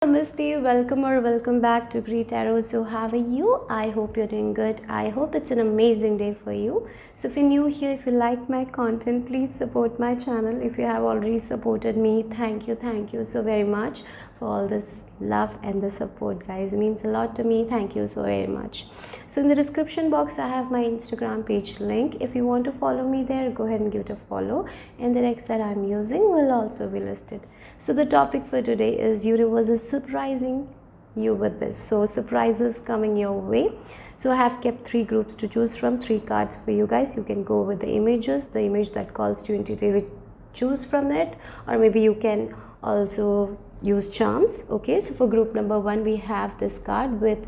Namaste, welcome or welcome back to greetarot. So how are you? I hope you're doing good. I hope it's an amazing day for you. So if you're new here, if you like my content, please support my channel. If you have already supported me, thank you so very much for all this love and the support, guys. It means a lot to me. Thank you so very much. So in the description box I have my Instagram page link. If you want to follow me there, go ahead and give it a follow, and the decks that I'm using will also be listed. So the topic for today is universe is surprising you with this. So surprises coming your way. So I have kept 3 groups to choose from, 3 cards for you guys. You can go with the images, the image that calls to intuitively choose from it, or maybe you can also use charms. Okay, so for group number 1 we have this card with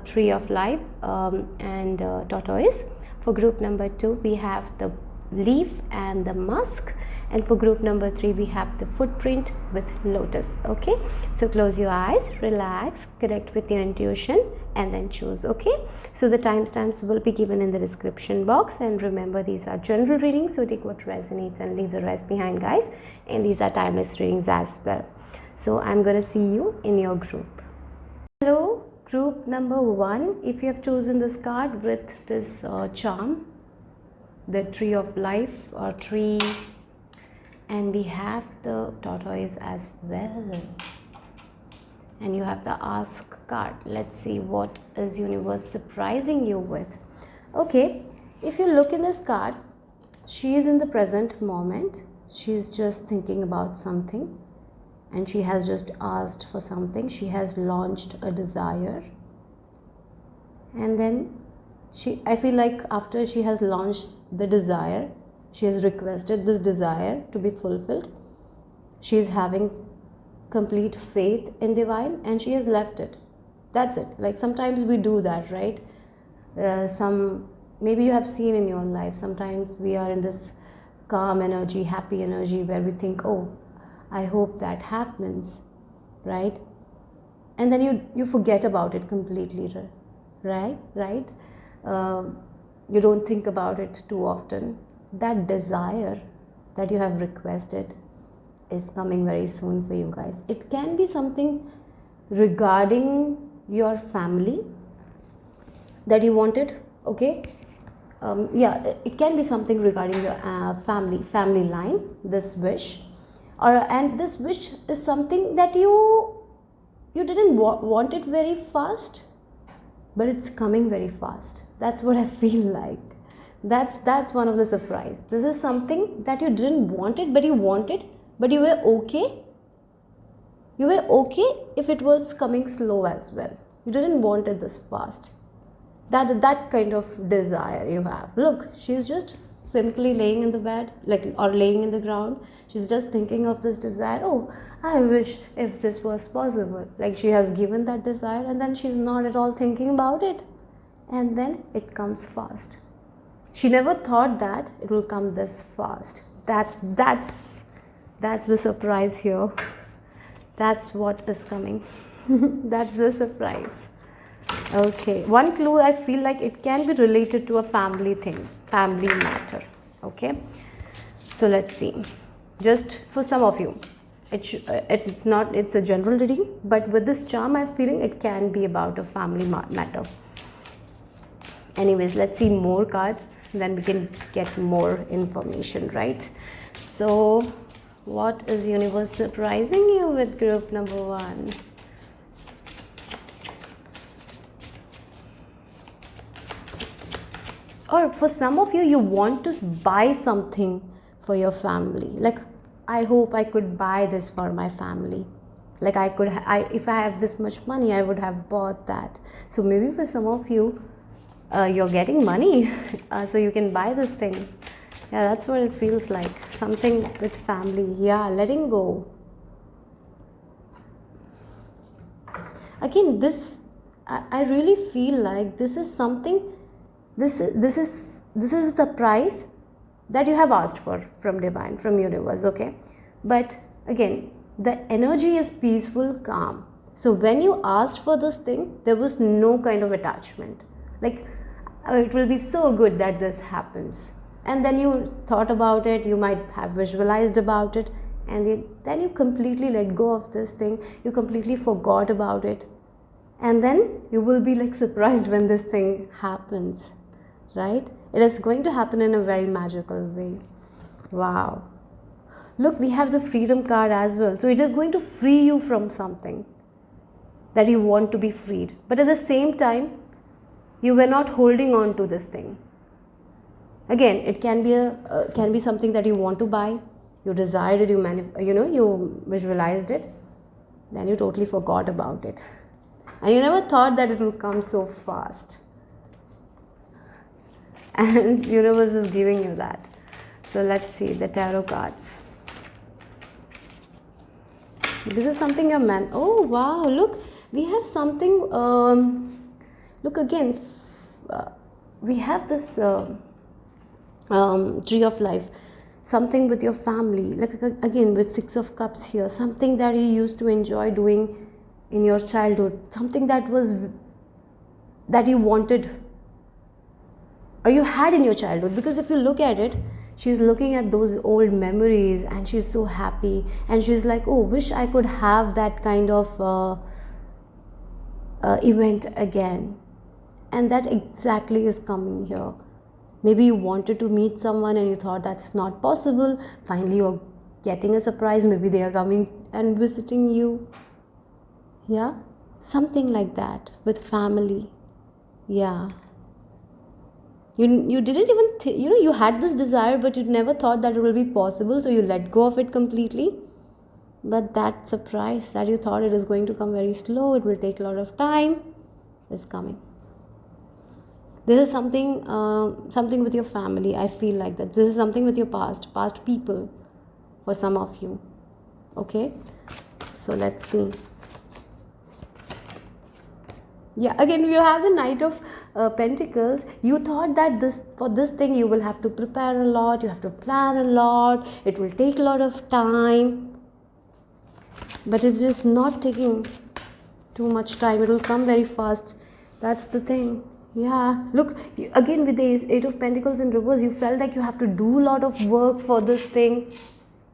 tree of life and tortoise. For group number 2 we have the leaf and the musk, and for group number 3 we have the footprint with lotus. Okay, so close your eyes, relax, connect with your intuition, and then choose. Okay, so the timestamps will be given in the description box, and remember these are general readings, so take what resonates and leave the rest behind, guys, and these are timeless readings as well. So I'm gonna see you in your group. Hello, group number 1. If you have chosen this card with this charm, the tree of life or tree, and we have the tortoise as well, and you have the ask card. Let's see what is universe surprising you with. Okay, if you look in this card, she is in the present moment. She is just thinking about something, and she has just asked for something. She has launched a desire, and then I feel like after she has launched the desire, she has requested this desire to be fulfilled. She is having complete faith in divine, and she has left it. That's it. Like sometimes we do that, right? Maybe you have seen in your life, sometimes we are in this calm energy, happy energy, where we think, oh, I hope that happens, right? And then you forget about it completely, right? You don't think about it too often. That desire that you have requested is coming very soon for you guys. It can be something regarding your family that you wanted. Okay, it can be something regarding your family line, this wish, and this wish is something that you didn't want it very fast, but it's coming very fast. That's what I feel like. That's one of the surprise. This is something that you didn't want it, but you wanted, but you were okay. You were okay if it was coming slow as well. You didn't want it this fast. That kind of desire you have. Look, she's just simply laying in the bed, or laying in the ground. She's just thinking of this desire. Oh, I wish if this was possible. Like she has given that desire, and then she's not at all thinking about it, and then it comes fast. She never thought that it will come this fast. That's the surprise here. That's what is coming. That's the surprise. Okay, one clue, I feel like it can be related to a family thing, family matter. Okay, so let's see. Just for some of you, it's a general reading, but with this charm I'm feeling it can be about a family matter. Anyways, let's see more cards, then we can get more information, right? So what is universe surprising you with group number 1? Or for some of you, you want to buy something for your family. Like, I hope I could buy this for my family. Like if I have this much money, I would have bought that. So maybe for some of you, you're getting money, so you can buy this thing. Yeah, that's what it feels like. Something with family. Yeah, letting go. Again, I really feel like this is something. This is the price that you have asked for from divine, from universe. Okay, but again, the energy is peaceful, calm. So when you asked for this thing, there was no kind of attachment. Like, it will be so good that this happens, and then you thought about it, you might have visualized about it, and then you completely let go of this thing, you completely forgot about it, and then you will be like surprised when this thing happens, right? It is going to happen in a very magical way. Wow. Look, we have the freedom card as well. So it is going to free you from something that you want to be freed. But at the same time, you were not holding on to this thing. Again, it can be something that you want to buy. You desired it, you visualized it. Then you totally forgot about it. And you never thought that it will come so fast. And universe is giving you that. So let's see the tarot cards. This is something your man. Oh wow! Look, we have something. Look again. We have this tree of life. Something with your family. Like again with 6 of cups here. Something that you used to enjoy doing in your childhood. Something that you wanted or you had in your childhood. Because if you look at it, she's looking at those old memories and she's so happy, and she's like, oh, wish I could have that kind of event again. And that exactly is coming here. Maybe you wanted to meet someone and you thought that's not possible. Finally you're getting a surprise. Maybe they are coming and visiting you. Yeah, something like that with family. Yeah. You didn't even you had this desire, but you never thought that it will be possible, so you let go of it completely. But that surprise that you thought it is going to come very slow, it will take a lot of time, is coming. This is something with your family. I feel like that this is something with your past people, for some of you. Okay, so let's see. Yeah, again you have the Knight of Pentacles. You thought that for this thing you will have to prepare a lot, you have to plan a lot, it will take a lot of time, but it's just not taking too much time. It will come very fast. That's the thing. Yeah, look, again with the Eight of Pentacles in reverse, you felt like you have to do a lot of work for this thing,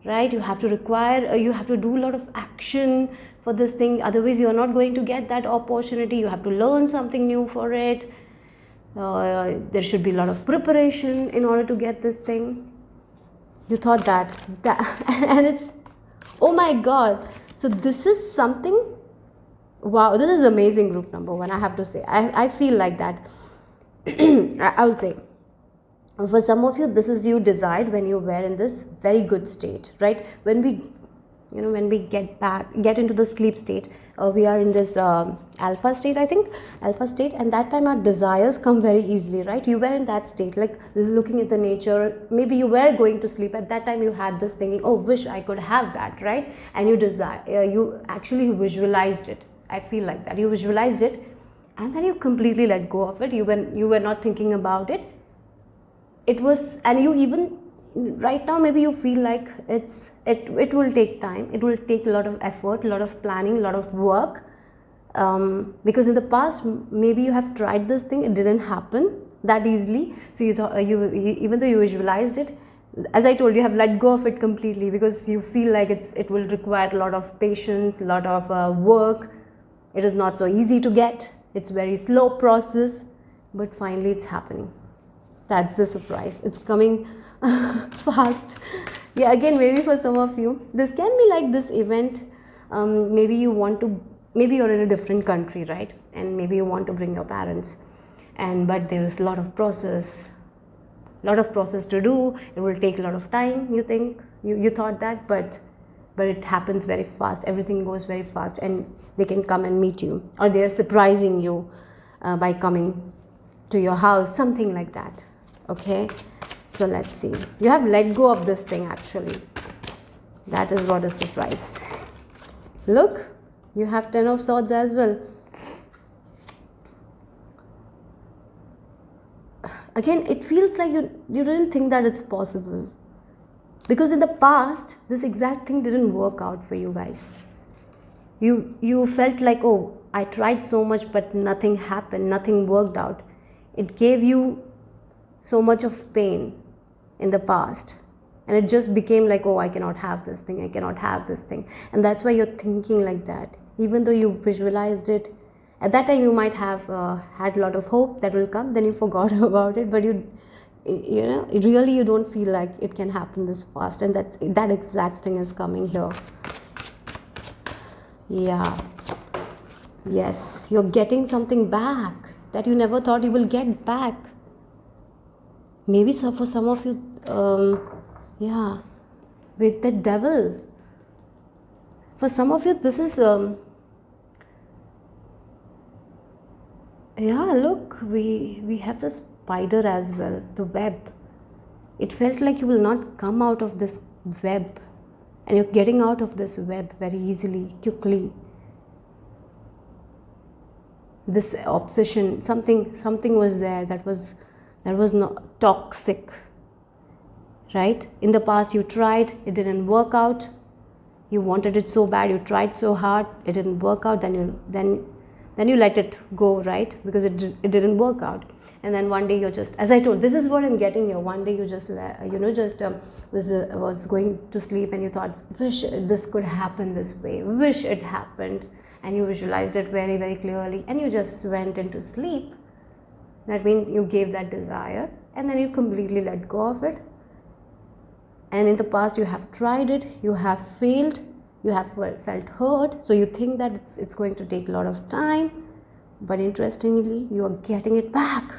right? You have to do a lot of action for this thing, otherwise you are not going to get that opportunity. You have to learn something new for it. There should be a lot of preparation in order to get this thing. You thought that and it's, oh my god. So this is something, wow, this is amazing, group number 1, I have to say. I feel like that. I will say, for some of you, this is you desired when you were in this very good state, right? When we get into the sleep state, we are in this alpha state, and that time our desires come very easily, right? You were in that state, like looking at the nature. Maybe you were going to sleep at that time. You had this thinking, oh, wish I could have that, right? And you actually visualized it. I feel like that you visualized it, and then you completely let go of it. You were not thinking about it. It was, and you even right now maybe you feel like it will take time. It will take a lot of effort, a lot of planning, a lot of work, because in the past maybe you have tried this thing, it didn't happen that easily. So even though you visualized it, as I told you, have let go of it completely, because you feel like it will require a lot of patience, a lot of work. It is not so easy to get. It's very slow process, but finally it's happening. That's the surprise. It's coming fast. Yeah, again, maybe for some of you, this can be like this event. Maybe you're in a different country, right? And maybe you want to bring your parents, but there is a lot of process to do. It will take a lot of time. You think you thought that, but it happens very fast. Everything goes very fast, and they can come and meet you, or they are surprising you by coming to your house, something like that. Okay, so let's see. You have let go of this thing actually. That is what is surprise. Look, you have 10 of Swords as well. Again, it feels like you didn't think that it's possible, because in the past this exact thing didn't work out for you guys. You felt like, oh, I tried so much but nothing happened, nothing worked out. It gave you so much of pain in the past, And it just became like, oh, I cannot have this thing, I cannot have this thing. And that's why you're thinking like that. Even though you visualized it, at that time you might have had a lot of hope that will come, then you forgot about it, but you know, really you don't feel like it can happen this fast. And that exact thing is coming here. Yeah. Yes, you're getting something back that you never thought you will get back. Maybe for some of you, yeah, with the devil. For some of you, this is, yeah, look, we have the spider as well, the web. It felt like you will not come out of this web, and you're getting out of this web very easily, quickly. This obsession, something was there that was not toxic, right? In the past you tried, it didn't work out. You wanted it so bad, you tried so hard, it didn't work out. Then you let it go, right? Because it didn't work out. And then one day you're just, as I told, this is what I'm getting here. One day you just, was going to sleep and you thought, wish this could happen this way, wish it happened. And you visualized it very, very clearly, and you just went into sleep. That means you gave that desire, and then you completely let go of it. And in the past you have tried it, you have failed, you have felt hurt, so you think that it's going to take a lot of time, but interestingly you are getting it back.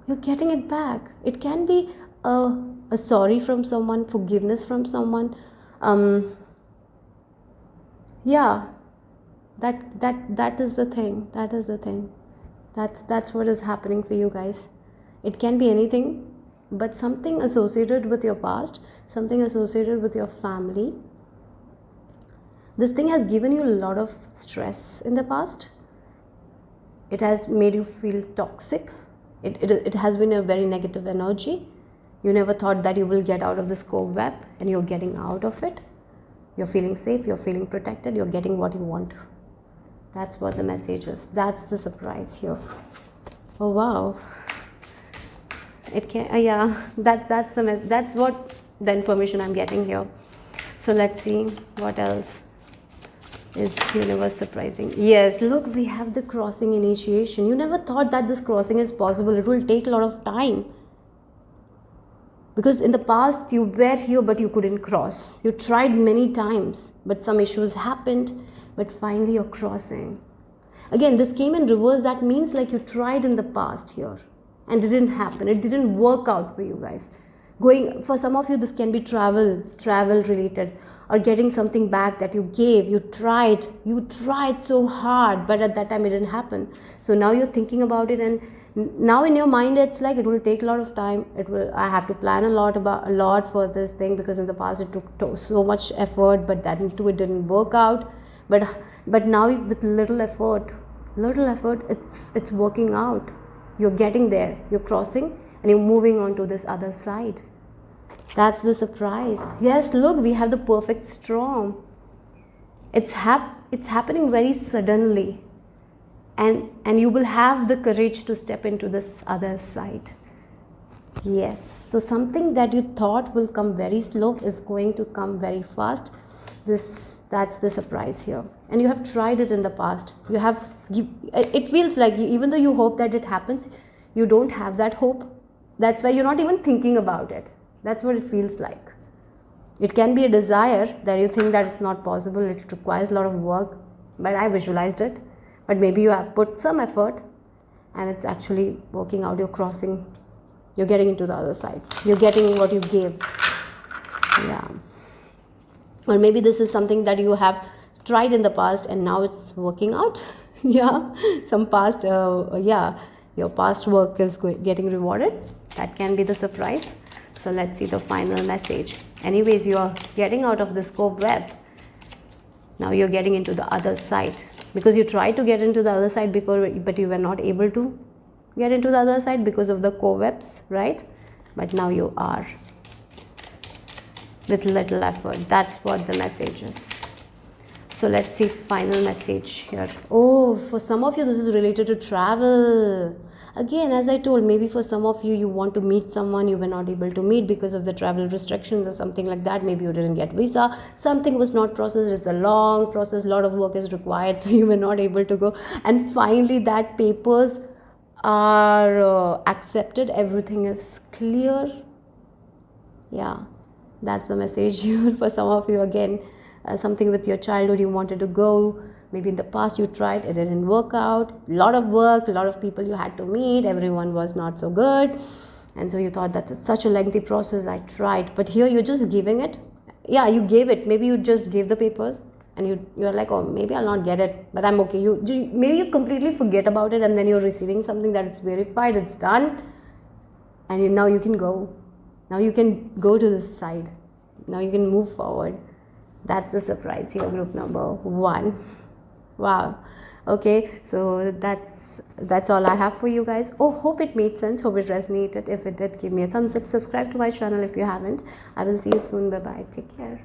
You're getting it back. It can be a sorry from someone, forgiveness from someone. Yeah. That is the thing. That's what is happening for you guys. It can be anything, but something associated with your past, something associated with your family. This thing has given you a lot of stress in the past. It has made you feel toxic. It has been a very negative energy. You never thought that you will get out of this cobweb, and you're getting out of it. You're feeling safe, you're feeling protected, you're getting what you want. That's what the message is. That's the surprise here. Oh wow. It can, yeah, that's what the information I'm getting here. So let's see what else is universe surprising. Yes, look, we have the crossing initiation. You never thought that this crossing is possible. It will take a lot of time. Because in the past you were here but you couldn't cross. You tried many times, but some issues happened. But finally you're crossing. Again, this came in reverse. That means like you tried in the past here and it didn't happen. It didn't work out for you guys. For some of you, this can be travel related, or getting something back that you gave. You tried so hard, but at that time it didn't happen. So now you're thinking about it, and now in your mind it's like it will take a lot of time. I have to plan a lot for this thing, because in the past it took so much effort, but that too it didn't work out. But now with little effort, it's working out. You're getting there. You're crossing and you're moving on to this other side. That's the surprise. Yes, look, we have the perfect storm. It's happening very suddenly, and you will have the courage to step into this other side. Yes, so something that you thought will come very slow is going to come very fast. That's the surprise here. And you have tried it in the past. It feels like even though you hope that it happens, you don't have that hope. That's why you're not even thinking about it. That's what it feels like. It can be a desire that you think that it's not possible, it requires a lot of work, but I visualized it. But maybe you have put some effort and it's actually working out. You're crossing, you're getting into the other side. You're getting what you gave. Yeah. Or maybe this is something that you have tried in the past and now it's working out. Yeah, some past, your past work is getting rewarded. That can be the surprise. So let's see the final message. Anyways, you are getting out of the cobweb. Now you're getting into the other side, because you tried to get into the other side before, but you were not able to get into the other side because of the cobwebs, right? But now you are, with little effort. That's what the message is. So let's see final message here. Oh, for some of you this is related to travel. Again, as I told, maybe for some of you, you want to meet someone you were not able to meet because of the travel restrictions or something like that. Maybe you didn't get visa, something was not processed, it's a long process, a lot of work is required, so you were not able to go, and finally that papers are accepted, everything is clear. Yeah, that's the message here for some of you. Again, something with your childhood, you wanted to go, maybe in the past you tried, it didn't work out, a lot of work, a lot of people you had to meet, everyone was not so good, and so you thought that's such a lengthy process, I tried, but here you're just giving it. Yeah, you gave it, maybe you just gave the papers and you're like, oh, maybe I'll not get it, but I'm okay. Maybe you completely forget about it, and then you're receiving something that it's verified, it's done, and now you can go. Now you can go to this side. Now you can move forward. That's the surprise here, group number 1. Wow. Okay, so that's all I have for you guys. Oh, hope it made sense. Hope it resonated. If it did, give me a thumbs up. Subscribe to my channel if you haven't. I will see you soon. Bye-bye. Take care.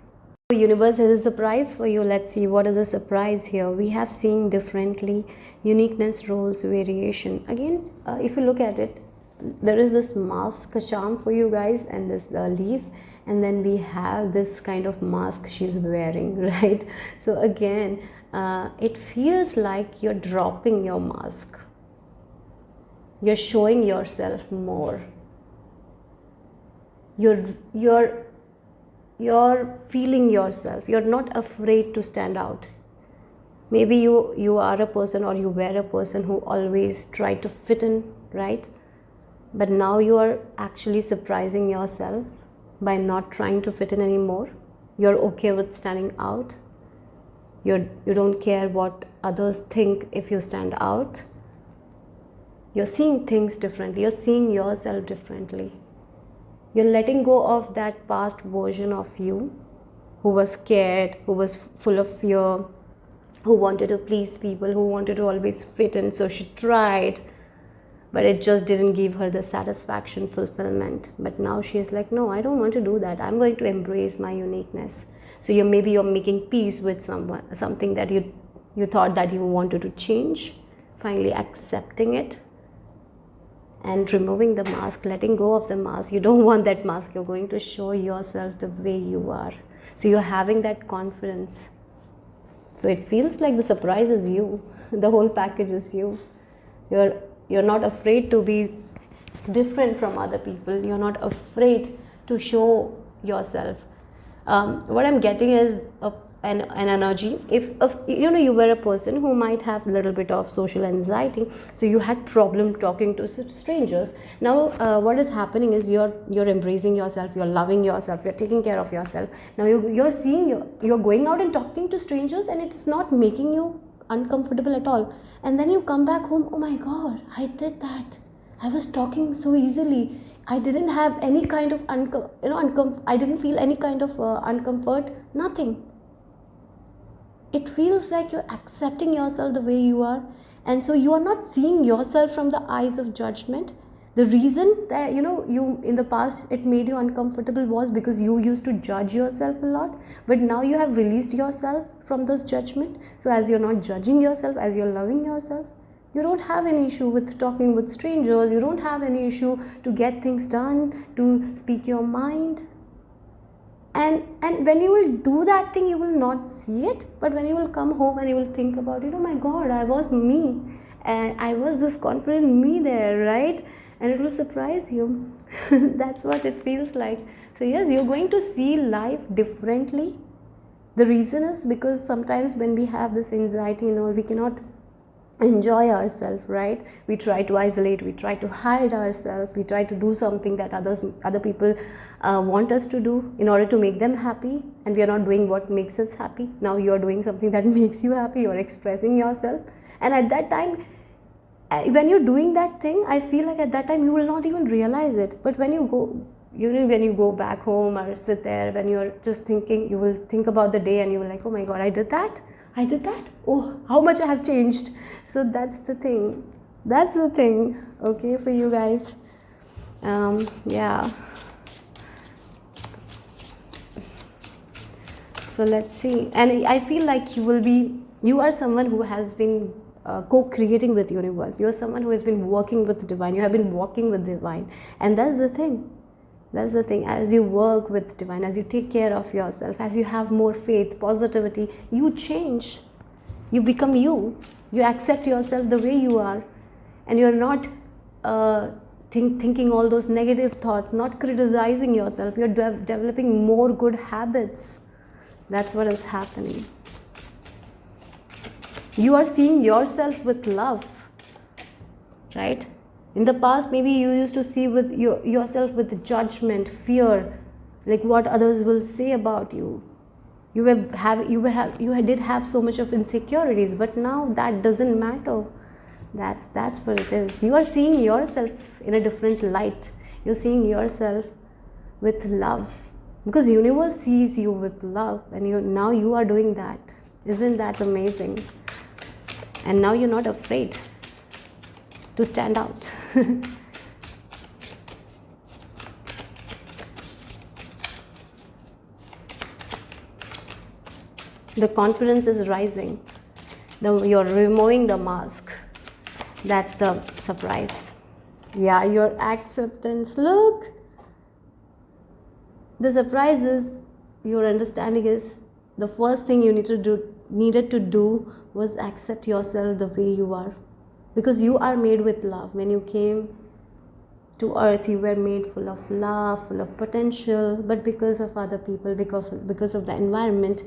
The universe has a surprise for you. Let's see what is the surprise here. We have seeing differently, uniqueness, roles, variation. Again, if you look at it, there is this mask charm for you guys, and this leaf, and then we have this kind of mask she's wearing, right? So again, it feels like you're dropping your mask, you're showing yourself more, you're feeling yourself, you're not afraid to stand out. Maybe you are a person, or you were a person who always tried to fit in, right? But now you are actually surprising yourself by not trying to fit in anymore. You're okay with standing out. You don't care what others think if you stand out. You're seeing things differently. You're seeing yourself differently. You're letting go of that past version of you who was scared, who was full of fear, who wanted to please people, who wanted to always fit in. So she tried, but it just didn't give her the satisfaction, fulfillment. But now she is like, no, I don't want to do that. I'm going to embrace my uniqueness. So maybe you're making peace with something that you thought that you wanted to change, finally accepting it and removing the mask, letting go of the mask. You don't want that mask. You're going to show yourself the way you are. So you're having that confidence. So it feels like the surprise is you. The whole package is you. You're not afraid to be different from other people. You're not afraid to show yourself. What I'm getting is an energy. If you were a person who might have a little bit of social anxiety, so you had problem talking to strangers. Now what is happening is you're embracing yourself, you're loving yourself, you're taking care of yourself. Now you're seeing you're going out and talking to strangers, and it's not making you uncomfortable at all. And then you come back home, oh my god, I did that. I was talking so easily. I didn't have any kind of I didn't feel any kind of uncomfort, nothing. It feels like you're accepting yourself the way you are, and so you are not seeing yourself from the eyes of judgment. The reason that you in the past it made you uncomfortable was because you used to judge yourself a lot, but now you have released yourself from this judgment. So as you're not judging yourself, as you're loving yourself, you don't have any issue with talking with strangers. You don't have any issue to get things done, to speak your mind. And when you will do that thing, you will not see it, but when you will come home and you will think about it, oh my god, I was me, and I was this confident me there, right? And it will surprise you. That's what it feels like. So yes, you're going to see life differently. The reason is because sometimes when we have this anxiety and all, we cannot enjoy ourselves, right? We try to isolate, we try to hide ourselves, we try to do something that other people want us to do in order to make them happy, and we are not doing what makes us happy. Now you're doing something that makes you happy, you're expressing yourself, and at that time, when you're doing that thing, I feel like at that time you will not even realize it. But when you go back home or sit there, when you're just thinking, you will think about the day and you will like, oh my god, I did that, oh, how much I have changed. So that's the thing, okay, for you guys. Yeah, So let's see. And I feel like you are someone who has been co-creating with universe. You are someone who has been working with the divine. You have been walking with divine. And that's the thing. That's the thing. As you work with divine, as you take care of yourself, as you have more faith, positivity, you change. You become you. You accept yourself the way you are. And you're not thinking all those negative thoughts, not criticizing yourself. You're developing more good habits. That's what is happening. You are seeing yourself with love, right? In the past, maybe you used to see with yourself with judgment, fear, like what others will say about you. You did have so much of insecurities, but now that doesn't matter. That's what it is. You are seeing yourself in a different light. You're seeing yourself with love, because universe sees you with love, and now you are doing that. Isn't that amazing? And now you're not afraid to stand out. The confidence is rising. You're removing the mask. That's the surprise. Yeah, your acceptance. Look. The surprise is, your understanding is, the first thing you needed to do was accept yourself the way you are. Because you are made with love. When you came to earth, you were made full of love, full of potential. But because of other people, because of the environment,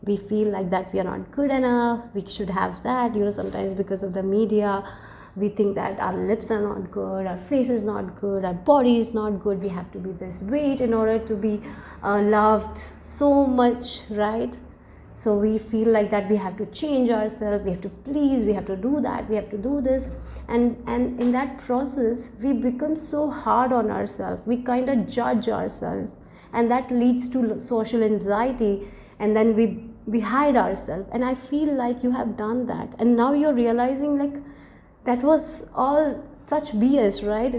we feel like that we are not good enough, we should have that. Sometimes because of the media, we think that our lips are not good, our face is not good, our body is not good, we have to be this weight in order to be loved so much, right? So we feel like that we have to change ourselves, we have to please, we have to do that, we have to do this. And in that process, we become so hard on ourselves, we kind of judge ourselves. And that leads to social anxiety, and then we hide ourselves. And I feel like you have done that, and now you're realizing like that was all such BS, right?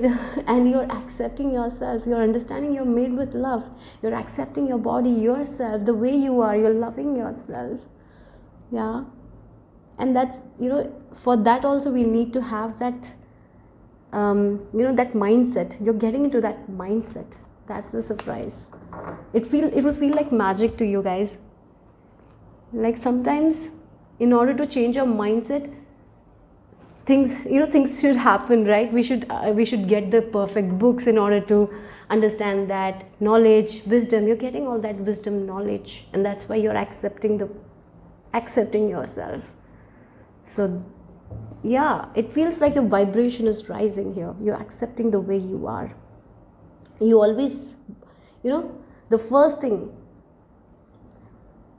And you're accepting yourself, you're understanding you're made with love, you're accepting your body, yourself the way you are, you're loving yourself. Yeah. And that's, for that also we need to have that that mindset. You're getting into that mindset. That's the surprise. It will feel like magic to you guys. Like sometimes, in order to change your mindset, things should happen, right? We should get the perfect books in order to understand that knowledge, wisdom. You're getting all that wisdom, knowledge, and that's why you're accepting yourself. So yeah, it feels like your vibration is rising here. You're accepting the way you are. You always, the first thing,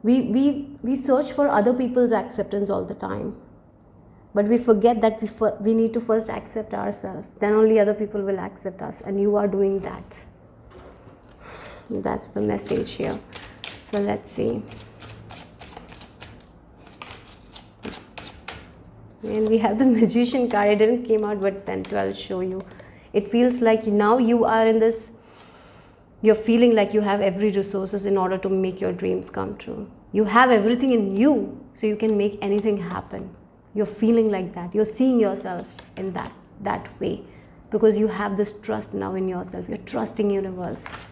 we search for other people's acceptance all the time, but we forget that we need to first accept ourselves. Then only other people will accept us, and you are doing that. That's the message here. So let's see. And we have the Magician card. It didn't came out, but then I'll show you. It feels like now you are in this, you're feeling like you have every resources in order to make your dreams come true. You have everything in you, so you can make anything happen. You're feeling like that. You're seeing yourself in that way, because you have this trust now in yourself. You're trusting universe.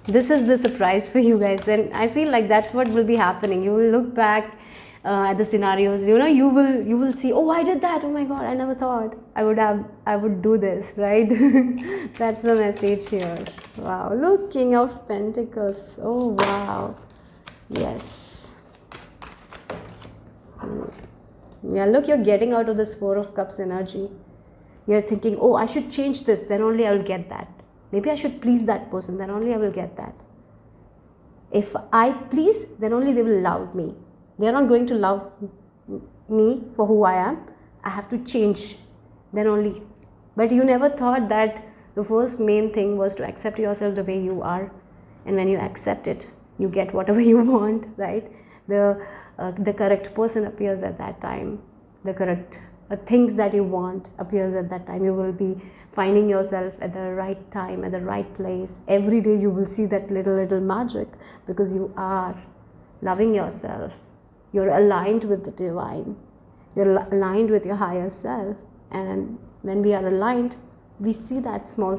This is the surprise for you guys, and I feel like that's what will be happening. You will look back at the scenarios, you will see, oh, I did that, oh my god, I never thought I would do this, right? That's the message here. Wow, look, King of Pentacles. Oh wow, yes. Yeah, look, you're getting out of this Four of Cups energy. You're thinking, oh, I should change this, then only I will get that. Maybe I should please that person, then only I will get that. If I please, then only they will love me. They're not going to love me for who I am. I have to change, then only. But you never thought that the first main thing was to accept yourself the way you are. And when you accept it, you get whatever you want, right? The correct person appears at that time. The correct things that you want appears at that time. You will be finding yourself at the right time, at the right place. Every day you will see that little magic, because you are loving yourself. You're aligned with the divine. You're aligned with your higher self. And when we are aligned, we see that small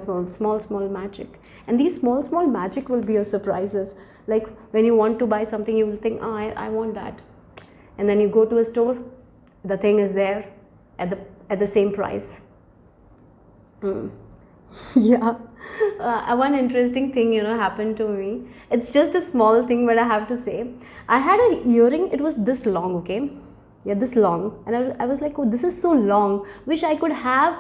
magic. And these small magic will be your surprises. Like when you want to buy something, you will think, oh, I want that. And then you go to a store, the thing is there at the same price. Yeah. One interesting thing, happened to me. It's just a small thing, but I have to say, I had an earring. It was this long, okay? Yeah, this long. And I was like, oh, this is so long. Wish I could have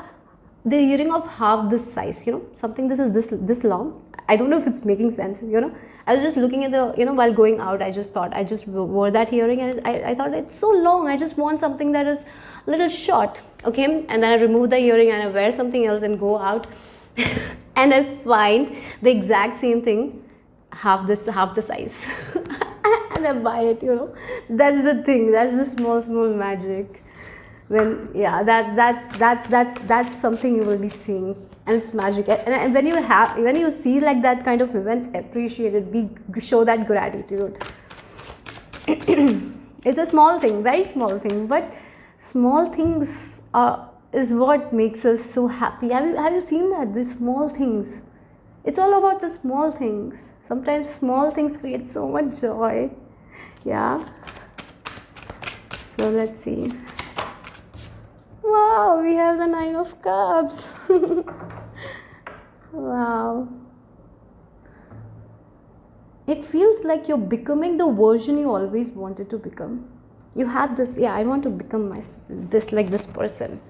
the earring of half this size, something this is this long. I don't know if it's making sense, I was just looking at the, while going out, I just thought, I just wore that earring, and I thought it's so long. I just want something that is a little short, okay? And then I remove the earring and I wear something else and go out. And I find the exact same thing, half the size. And I buy it, That's the thing. That's the small magic. That's something you will be seeing, and it's magic. And when you see like that kind of events, appreciate it. Show that gratitude. It's a small thing, very small thing, but small things is what makes us so happy. Have you seen that? The small things. It's all about the small things. Sometimes small things create so much joy. Yeah. So let's see. Wow, we have the 9 of Cups. Wow. It feels like you're becoming the version you always wanted to become. You had this, I want to become this person.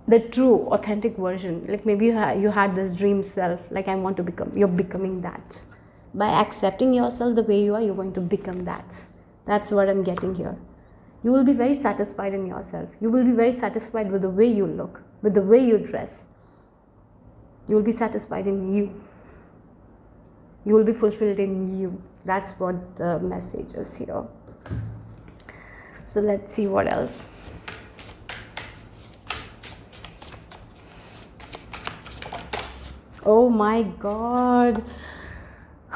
The true, authentic version. Like maybe you had this dream self, like I want to become. You're becoming that. By accepting yourself the way you are, you're going to become that. That's what I'm getting here. You will be very satisfied in yourself. You will be very satisfied with the way you look, with the way you dress. You will be satisfied in you. You will be fulfilled in you. That's what the message is here. So let's see what else. Oh my God.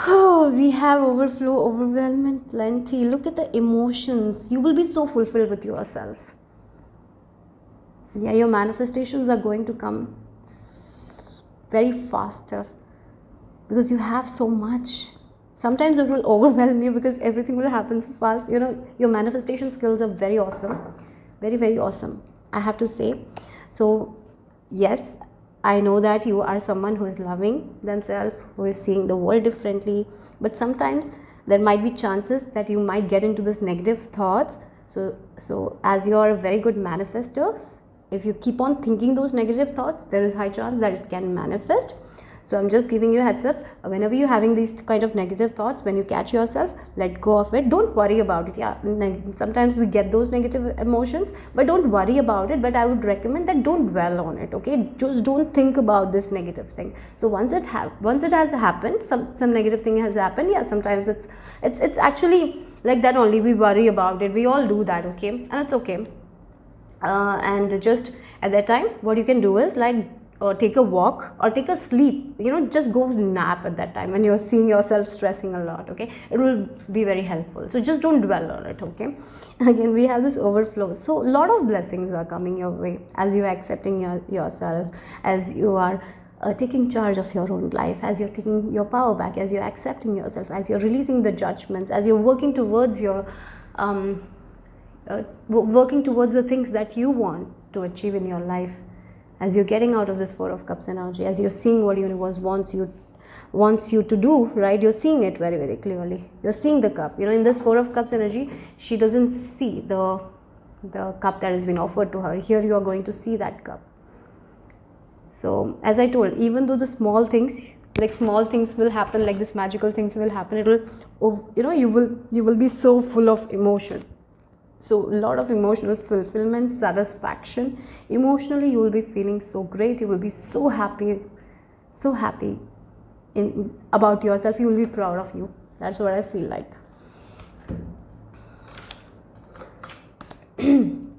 Oh, we have overflow, overwhelming, plenty. Look at the emotions. You will be so fulfilled with yourself. Yeah, your manifestations are going to come very faster because you have so much. Sometimes it will overwhelm you because everything will happen so fast. Your manifestation skills are very awesome. Very, very awesome, I have to say. So, yes, I know that you are someone who is loving themselves, who is seeing the world differently, but sometimes there might be chances that you might get into this negative thoughts. So as you are a very good manifestors, if you keep on thinking those negative thoughts, there is high chance that it can manifest. So I'm just giving you a heads up. Whenever you're having these kind of negative thoughts, when you catch yourself, let go of it. Don't worry about it. Yeah, sometimes we get those negative emotions, but don't worry about it. But I would recommend that don't dwell on it. Okay, just don't think about this negative thing. So once it has happened, some negative thing has happened. Yeah, sometimes it's actually like that only. We worry about it. We all do that. Okay, and it's okay. And just at that time, what you can do is take a walk or take a sleep, just go nap at that time when you're seeing yourself stressing a lot. Okay, it will be very helpful. So just don't dwell on it. Okay, again, we have this overflow, so a lot of blessings are coming your way as you're accepting yourself, as you are taking charge of your own life, as you're taking your power back, as you're accepting yourself, as you're releasing the judgments, as you're working towards your working towards the things that you want to achieve in your life. As you're getting out of this 4 of Cups energy, as you're seeing what universe wants you to do, right? You're seeing it very, very clearly. You're seeing the cup. In this 4 of Cups energy, she doesn't see the cup that has been offered to her. Here you are going to see that cup. So as I told, even though the small things will happen, like this magical things will happen, it will, you will be so full of emotion. So a lot of emotional fulfillment, satisfaction. Emotionally, you will be feeling so great. You will be so happy about yourself. You will be proud of you. That's what I feel like.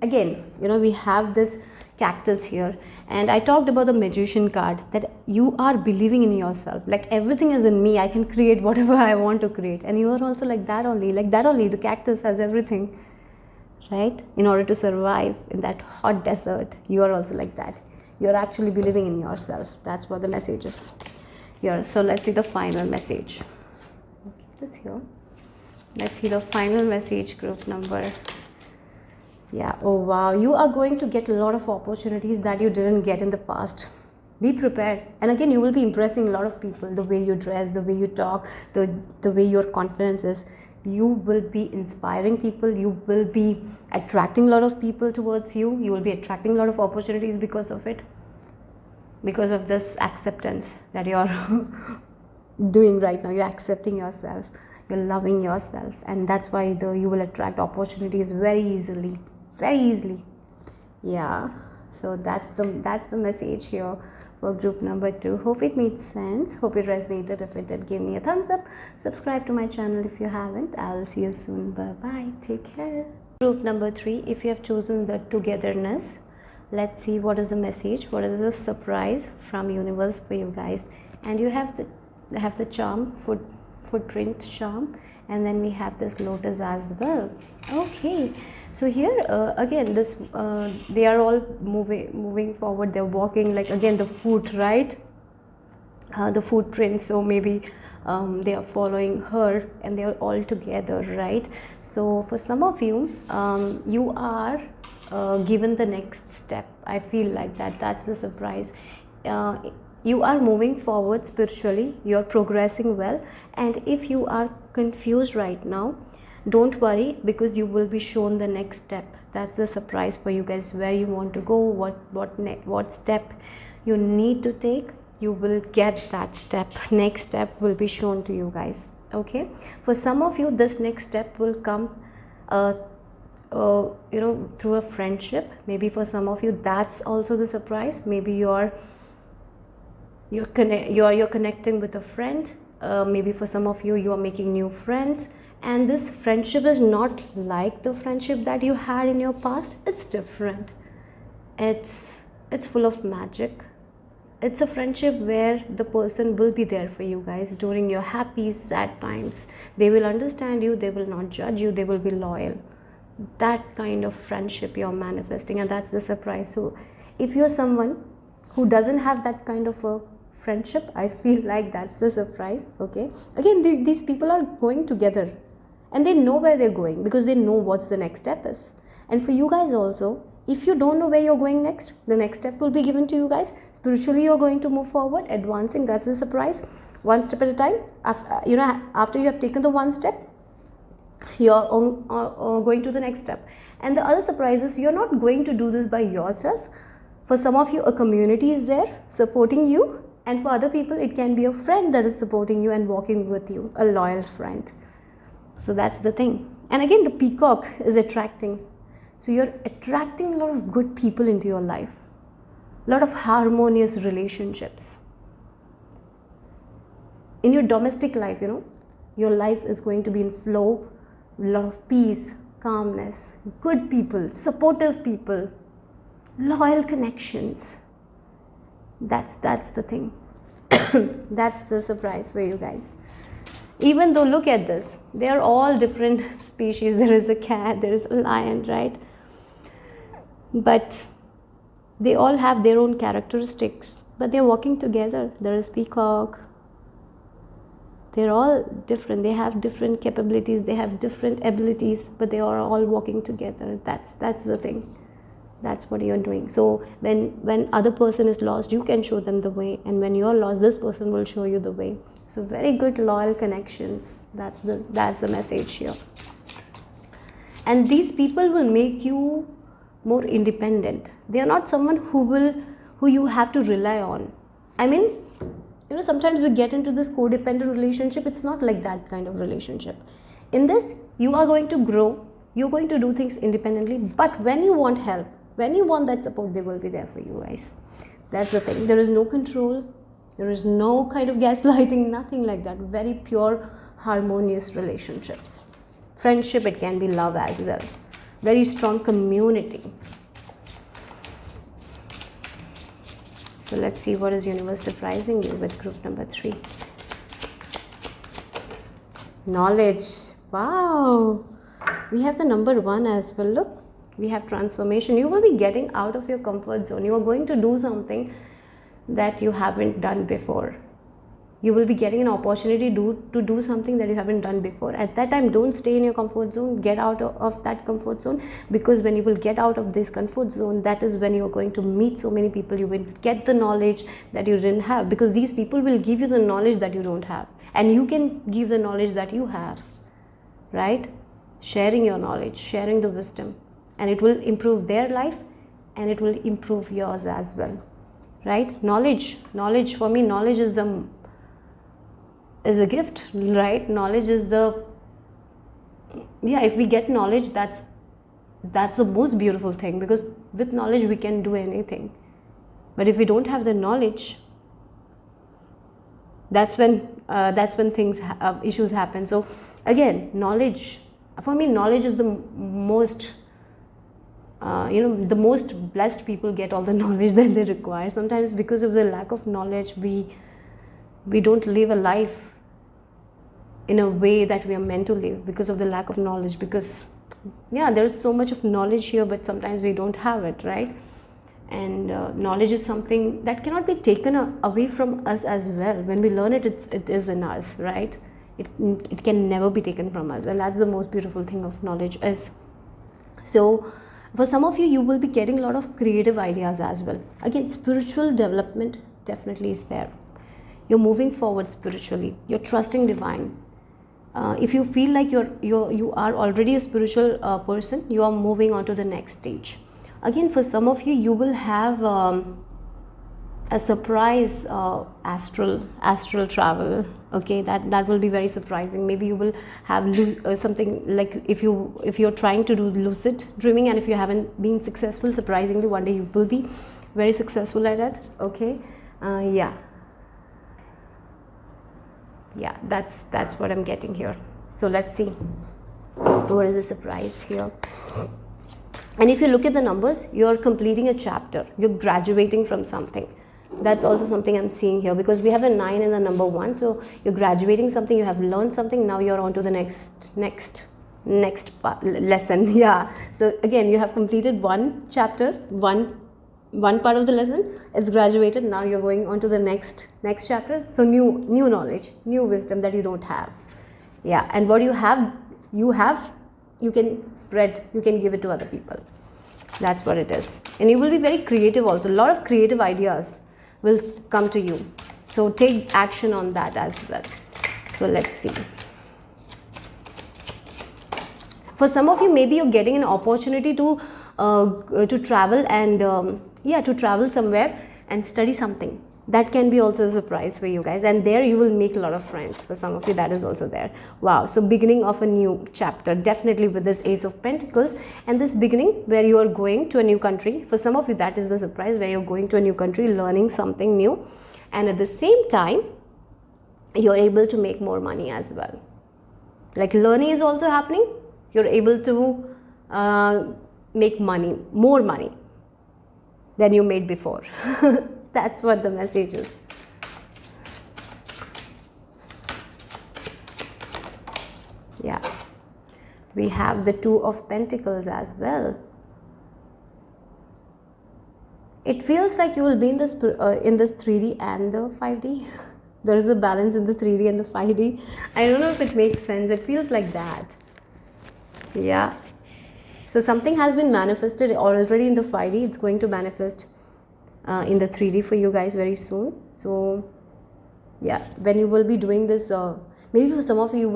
Again, we have this cactus here, and I talked about the magician card, that you are believing in yourself, like everything is in me, I can create whatever I want to create. And you are also like that only, the cactus has everything, right? In order to survive in that hot desert, you are also like that. You're actually believing in yourself. That's what the message is here. So let's see the final message. Keep this here. Let's see the final message, group number. Yeah, oh wow, you are going to get a lot of opportunities that you didn't get in the past. Be prepared. And again, you will be impressing a lot of people, the way you dress, the way you talk, the way your confidence is. You will be inspiring people, you will be attracting a lot of people towards you, you will be attracting a lot of opportunities because of it, because of this acceptance that you're doing right now. You're accepting yourself, you're loving yourself, and that's why you will attract opportunities very easily. Yeah, so that's the message here for group number 2. Hope it made sense, hope it resonated. If it did, give me a thumbs up, subscribe to my channel if you haven't. I'll see you soon. Bye bye, take care. Group number 3, if you have chosen the togetherness, let's see what is the message, what is the surprise from universe for you guys. And you have the charm, footprint charm, and then we have this lotus as well. Okay, so here again, this they are all moving forward, they're walking, like again the foot, right? The footprints, so maybe they are following her and they are all together, right? So for some of you, you are given the next step. I feel like that's the surprise. You are moving forward spiritually, you are progressing well, and if you are confused right now, don't worry, because you will be shown the next step. That's the surprise for you guys, where you want to go, what step you need to take. You will get that step, next step will be shown to you guys. Okay, for some of you, this next step will come through a friendship. Maybe for some of you, that's also the surprise. Maybe you're connecting with a friend. Maybe for some of you, you are making new friends, and this friendship is not like the friendship that you had in your past. It's different. It's full of magic. It's a friendship where the person will be there for you guys during your happy, sad times. They will understand you, they will not judge you, they will be loyal. That kind of friendship you're manifesting, and that's the surprise. So if you're someone who doesn't have that kind of a friendship, I feel like that's the surprise. Okay, again, these people are going together, and they know where they're going, because they know what's the next step is. And for you guys also, if you don't know where you're going next, the next step will be given to you guys. Spiritually, you're going to move forward, advancing. That's the surprise. One step at a time. After you have taken the one step, you're going to the next step. And the other surprise is, you're not going to do this by yourself. For some of you, a community is there supporting you, and for other people, it can be a friend that is supporting you and walking with you, a loyal friend. So that's the thing. And again, the peacock is attracting. So you're attracting a lot of good people into your life, a lot of harmonious relationships. In your domestic life, your life is going to be in flow, a lot of peace, calmness, good people, supportive people, loyal connections. That's the thing. That's the surprise for you guys. Even though, look at this, they are all different species. There is a cat, there is a lion, right? But they all have their own characteristics, but they're working together. There is peacock. They're all different. They have different capabilities, they have different abilities, but they are all working together. That's the thing. That's what you're doing. So when other person is lost, you can show them the way, and when you're lost, this person will show you the way. So very good loyal connections. That's the message here. And these people will make you more independent. They are not someone who you have to rely on. I mean, sometimes we get into this codependent relationship. It's not like that kind of relationship. In this, you are going to grow, you're going to do things independently, but when you want help, when you want that support, they will be there for you guys. That's the thing. There is no control, there is no kind of gaslighting, nothing like that. Very pure, harmonious relationships. Friendship, it can be love as well. very strong community. So let's see what is universe surprising you with group number 3. Knowledge. Wow, we have the number 1 as well. Look, we have transformation. You will be getting out of your comfort zone. You are going to do something that you haven't done before. You will be getting an opportunity to do something that you haven't done before. At that time, don't stay in your comfort zone. Get out of that comfort zone, because when you will get out of this comfort zone, that is when you are going to meet so many people. You will get the knowledge that you didn't have, because these people will give you the knowledge that you don't have, and you can give the knowledge that you have, right? Sharing your knowledge, sharing the wisdom, and it will improve their life and it will improve yours as well, right? Knowledge for me, knowledge is a gift, right? Knowledge is if we get knowledge, that's the most beautiful thing, because with knowledge we can do anything. But if we don't have the knowledge, that's when issues happen. So again, knowledge for me, knowledge is the most the most blessed people get all the knowledge that they require. Sometimes because of the lack of knowledge, we don't live a life in a way that we are meant to live, because of the lack of knowledge. Because there is so much of knowledge here, but sometimes we don't have it, right? And knowledge is something that cannot be taken away from us as well. When we learn it, it is in us, right? It can never be taken from us, and that's the most beautiful thing of knowledge is. So for some of you, you will be getting a lot of creative ideas as well. Again, spiritual development definitely is there. You're moving forward spiritually. You're trusting divine. If you feel like you are already a spiritual person, you are moving on to the next stage. Again, for some of you, you will have a surprise astral travel. Okay, that will be very surprising. Maybe you will have something like, if you're trying to do lucid dreaming, and if you haven't been successful, surprisingly one day you will be very successful at it. Okay, that's what I'm getting here. So let's see what is the surprise here. And if you look at the numbers, you're completing a chapter, you're graduating from something. That's also something I'm seeing here, because we have a 9 in the number 1. So you're graduating something, you have learned something, now you're on to the next lesson. So again, you have completed one chapter, one part of the lesson, it's graduated, now you're going on to the next chapter. So new knowledge, new wisdom that you don't have. And what you have, you can spread, you can give it to other people. That's what it is. And you will be very creative also. A lot of creative ideas will come to you. So take action on that as well. So let's see. For some of you, maybe you're getting an opportunity to travel and to travel somewhere and study something. That can be also a surprise for you guys, and there you will make a lot of friends. For some of you, that is also there. Wow, so beginning of a new chapter, definitely with this Ace of Pentacles, and this beginning where you are going to a new country. For some of you, that is the surprise, where you're going to a new country, learning something new, and at the same time you're able to make more money as well. Like, learning is also happening, you're able to make money, more money than you made before. That's what the message is. We have the 2 of Pentacles as well. It feels like you will be in this 3D and the 5D. There is a balance in the 3D and the 5D. I don't know if it makes sense. It feels like that. So something has been manifested already in the 5D. It's going to manifest in the 3D for you guys very soon. So when you will be doing this, maybe for some of you,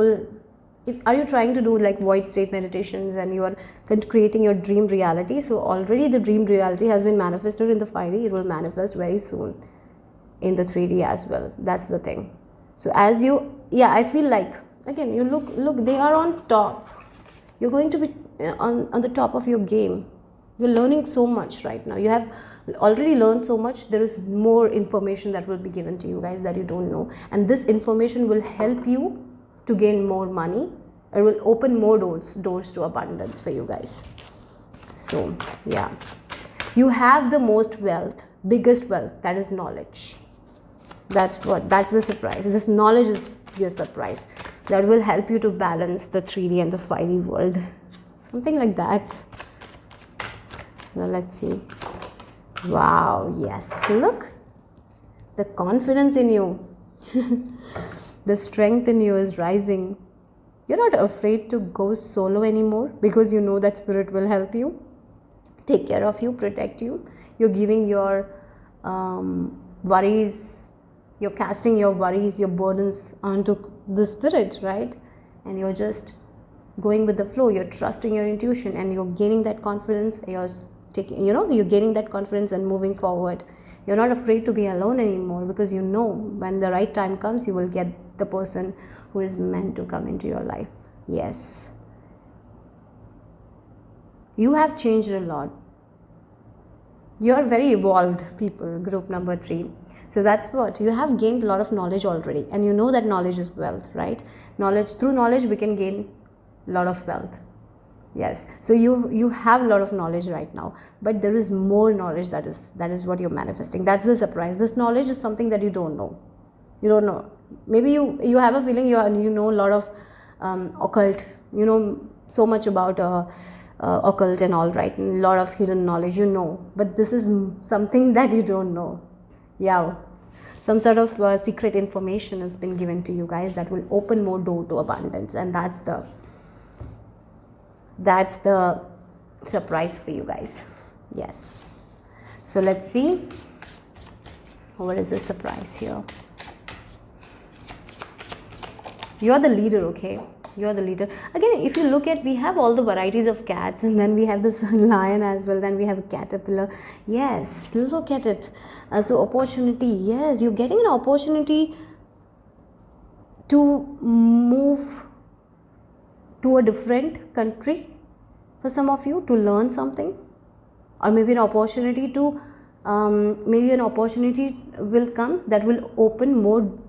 are you trying to do like void state meditations and you are creating your dream reality? So already the dream reality has been manifested in the 5D. It will manifest very soon in the 3D as well. That's the thing. So as you, I feel like, again, you look, they are on top. You're going to be on the top of your game. You're learning so much right now. You have already learned so much. There is more information that will be given to you guys that you don't know. And this information will help you to gain more money. It will open more doors to abundance for you guys. So yeah, you have the most wealth, biggest wealth, that is knowledge. That's the surprise. This knowledge is your surprise that will help you to balance the 3D and the 5D world, something like that. Now let's see. Wow, yes, look, the confidence in you, the strength in you is rising. You're not afraid to go solo anymore because you know that spirit will help you, take care of you, protect you. You're giving your worries, you're casting your worries, your burdens onto the spirit, right? And you're just going with the flow. You're trusting your intuition and you're gaining that confidence. You're gaining that confidence and moving forward. You're not afraid to be alone anymore because you know when the right time comes, you will get the person who is meant to come into your life. Yes. You have changed a lot. You are very evolved people, group number 3. So that's what, you have gained a lot of knowledge already, and you know that knowledge is wealth, right? Through knowledge we can gain a lot of wealth. Yes, so you have a lot of knowledge right now, but there is more knowledge that is what you're manifesting. That's the surprise. This knowledge is something that you don't know. You don't know. Maybe you have a feeling you know a lot of occult, you know so much about occult and all, right, and a lot of hidden knowledge, you know, but this is something that you don't know. Yeah, some sort of secret information has been given to you guys that will open more door to abundance, and that's the surprise for you guys. Yes, so let's see what is the surprise here. You're the leader, okay? You're the leader. Again, if you look at, we have all the varieties of cats, and then we have this lion as well, then we have a caterpillar. Yes, look at it. So opportunity, yes, you're getting an opportunity to move to a different country for some of you, to learn something, or maybe an opportunity to will come that will open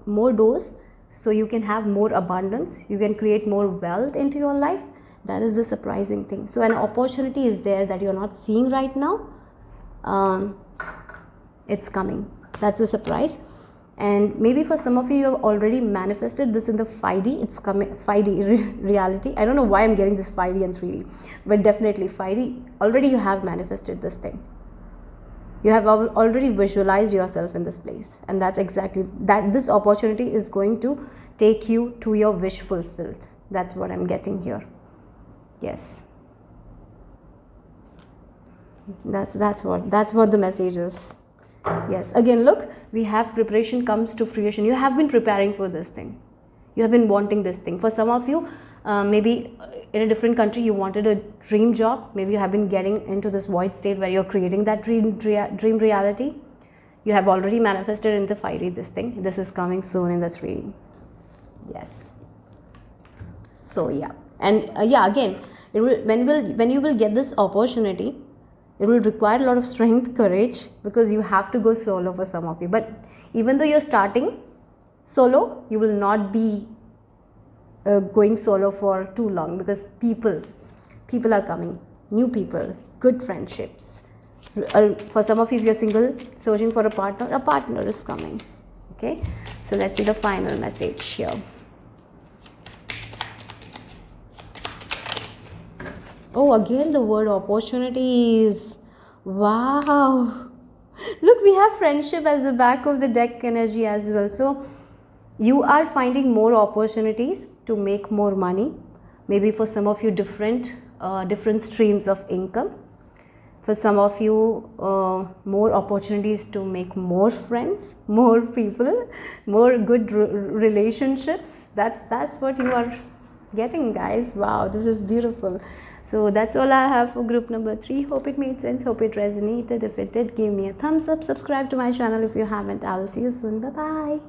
more doors, so you can have more abundance, you can create more wealth into your life. That is the surprising thing. So an opportunity is there that you're not seeing right now. It's coming. That's a surprise. And maybe for some of you, you have already manifested this in the 5D. It's coming, 5D reality. I don't know why I'm getting this 5D and 3D, but definitely 5D. Already you have manifested this thing. You have already visualized yourself in this place, and that's exactly that. This opportunity is going to take you to your wish fulfilled. That's what I'm getting here. Yes, that's what the message is. Yes, again, look, we have preparation comes to fruition. You have been preparing for this thing. You have been wanting this thing. For some of you, maybe in a different country, you wanted a dream job. Maybe you have been getting into this void state where you're creating that dream reality. You have already manifested in the 5D this thing. This is coming soon in the 3D. Yes. So yeah, and yeah, again, it will when you will get this opportunity, it will require a lot of strength, courage, because you have to go solo for some of you. But even though you're starting solo, you will not be going solo for too long, because people are coming, new people, good friendships. For some of you, if you're single, searching for a partner is coming. Okay, so let's see the final message here. Oh, again the word opportunities. Wow. Look, we have friendship as the back of the deck energy as well. So you are finding more opportunities to make more money. Maybe for some of you, different streams of income. For some of you, more opportunities to make more friends, more people, more good relationships. That's what you are getting, guys. Wow, this is beautiful. So that's all I have for group number 3. Hope it made sense. Hope it resonated. If it did, give me a thumbs up. Subscribe to my channel if you haven't. I will see you soon. Bye bye.